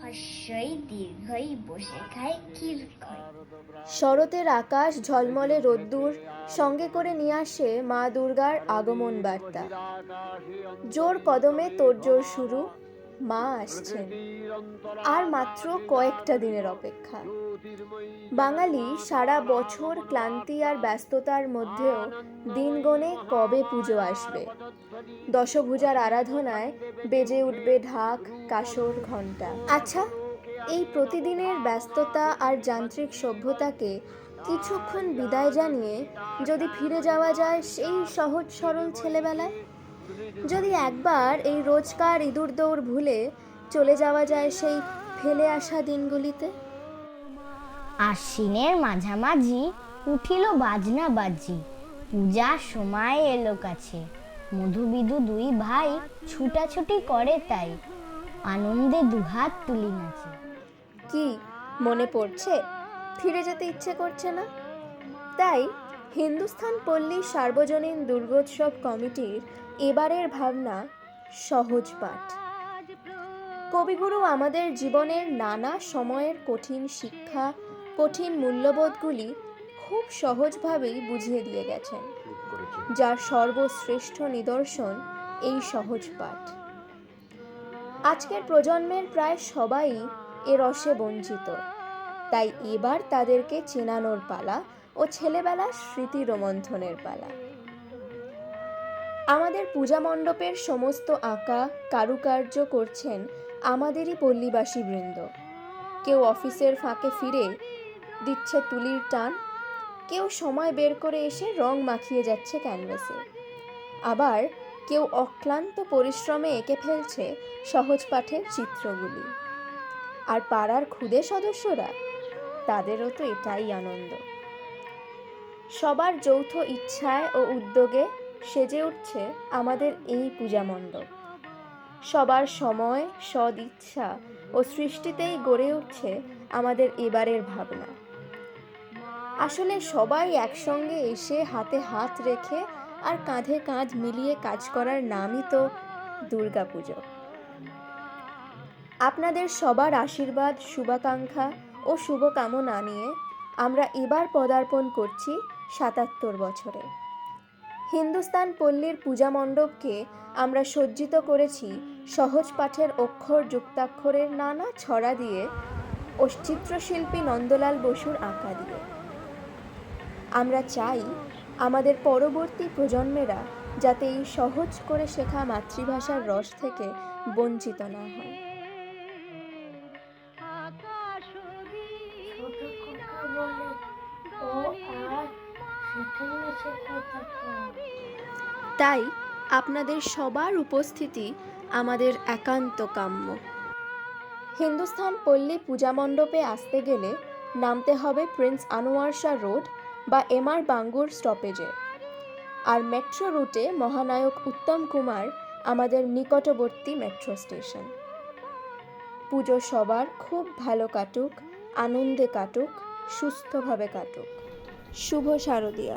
হস্যই দীর্ঘই বসে খায় ক্ষীরকই। শরতের আকাশ ঝলমলে রোদ্দুর সঙ্গে করে নিয়ে আসে মা দুর্গার আগমন বার্তা। জোর কদমে তোড়জোড় শুরু, মা আসছেন। আর মাত্র কয়েকটা দিনের অপেক্ষা। বাঙালি সারা বছর ক্লান্তি আর ব্যস্ততার মধ্যেও দিন গোনে কবে পুজো আসবে। দশভুজার আরাধনায় বেজে উঠবে ঢাক, কাসর, ঘণ্টা। আচ্ছা, এই প্রতিদিনের ব্যস্ততা আর যান্ত্রিক সভ্যতাকে কিছুক্ষণ বিদায় জানিয়ে যদি ফিরে যাওয়া যায় সেই সহজ সরল ছেলেবেলায়, যদি একবার এই রোজকার ইঁদুর দৌড় ভুলে চলে যাওয়া যায় সেই ফেলে আসা দিনগুলিতে। আশ্বিনের মাঝামাঝি উঠিল বাজনা বাজি, পূজার সময় এলো কাছে। মধুবিধু দুই ভাই ছুটাছুটি করে তাই, আনন্দে দুহাত তুলি নাচে। কি মনে পড়ছে? ফিরে যেতে ইচ্ছে করছে না? তাই হিন্দুস্থান পল্লী সার্বজনীন দুর্গোৎসব কমিটির এবারের ভাবনা সহজ পাঠ। কবিগুরু আমাদের জীবনের নানা সময়ের কঠিন শিক্ষা, কঠিন মূল্যবোধগুলি খুব সহজভাবেই বুঝিয়ে দিয়ে গেছেন, যার সর্বশ্রেষ্ঠ নিদর্শন এই সহজ পাঠ। আজকের প্রজন্মের প্রায় সবাই এ রসে বঞ্চিত, তাই এবার তাদেরকে চেনানোর পালা ও ছেলেবেলার স্মৃতি রোমন্থনের পালা। আমাদের পূজা মণ্ডপের সমস্ত আঁকা কারুকার্য করছেন আমাদেরই পল্লীবাসী বৃন্দ। কেউ অফিসের ফাঁকে ফিরে দিচ্ছে তুলির টান, কেউ সময় বের করে এসে রং মাখিয়ে যাচ্ছে ক্যানভাসে, আবার কেউ অক্লান্ত পরিশ্রমে এঁকে ফেলছে সহজ পাঠের চিত্রগুলি। আর পাড়ার ক্ষুদে সদস্যরা, তাদেরও তো এটাই আনন্দ। সবার যৌথ ইচ্ছায় ও উদ্যোগে সেজে উঠছে আমাদের এই পূজা মণ্ডপ। সবার সময়, সদ ইচ্ছা ও সৃষ্টিতেই গড়ে উঠছে আমাদের এবারের ভাবনা। আসলে সবাই একসঙ্গে এসে হাতে হাত রেখে আর কাঁধে কাঁধ মিলিয়ে কাজ করার নামই তো দুর্গাপুজো। আপনাদের সবার আশীর্বাদ, শুভাকাঙ্ক্ষা ও শুভকামনা নিয়ে আমরা এবার পদার্পণ করছি ৭৭ বছরে। হিন্দুস্তান পল্লীর পূজা মণ্ডপকে আমরা সজ্জিত করেছি সহজ পাঠের অক্ষর যুক্তাক্ষরের নানা ছড়া দিয়ে ও চিত্রশিল্পী নন্দলাল বসুর আঁকা দিয়ে। আমরা চাই আমাদের পরবর্তী প্রজন্মেরা যাতে এই সহজ করে শেখা মাতৃভাষার রস থেকে বঞ্চিত না হয়। তাই আপনাদের সবার উপস্থিতি আমাদের একান্ত কাম্য। হিন্দুস্থান পল্লী পূজা মণ্ডপে আসতে গেলে নামতে হবে প্রিন্স আনোয়ার শাহ রোড বা এমআর বাঙ্গুর স্টপেজে, আর মেট্রো রুটে মহানায়ক উত্তম কুমার আমাদের নিকটবর্তী মেট্রো স্টেশন। পুজো সবার খুব ভালো কাটুক, আনন্দে কাটুক, সুস্থভাবে কাটুক। শুভ শারদিয়া।